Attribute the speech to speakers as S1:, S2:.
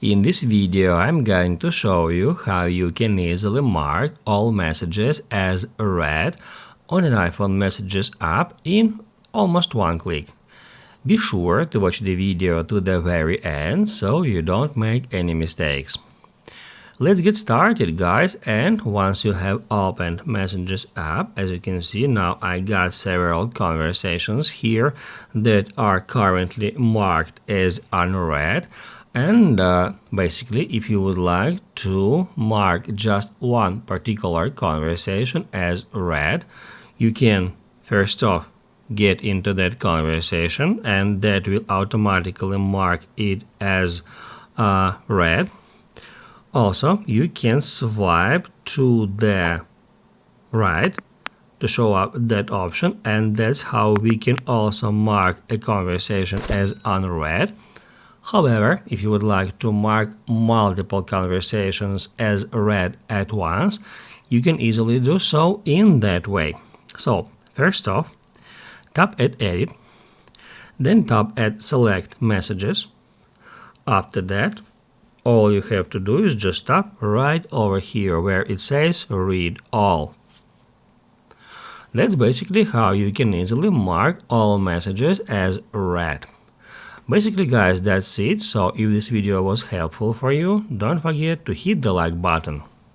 S1: In this video, I'm going to show you how you can easily mark all messages as read on an iPhone Messages app in almost one click. Be sure to watch the video to the very end so you don't make any mistakes. Let's get started, guys, and once you have opened Messages app, as you can see now I got several conversations here that are currently marked as unread. And basically, if you would like to mark just one particular conversation as read, you can first off get into that conversation, and that will automatically mark it as read. Also, you can swipe to the right to show up that option, and that's how we can also mark a conversation as unread. However, if you would like to mark multiple conversations as read at once, you can easily do so in that way. So, first off, tap at Edit, then tap at Select Messages. After that, all you have to do is just tap right over here where it says Read All. That's basically how you can easily mark all messages as read. Basically, guys, that's it. So if this video was helpful for you, don't forget to hit the like button.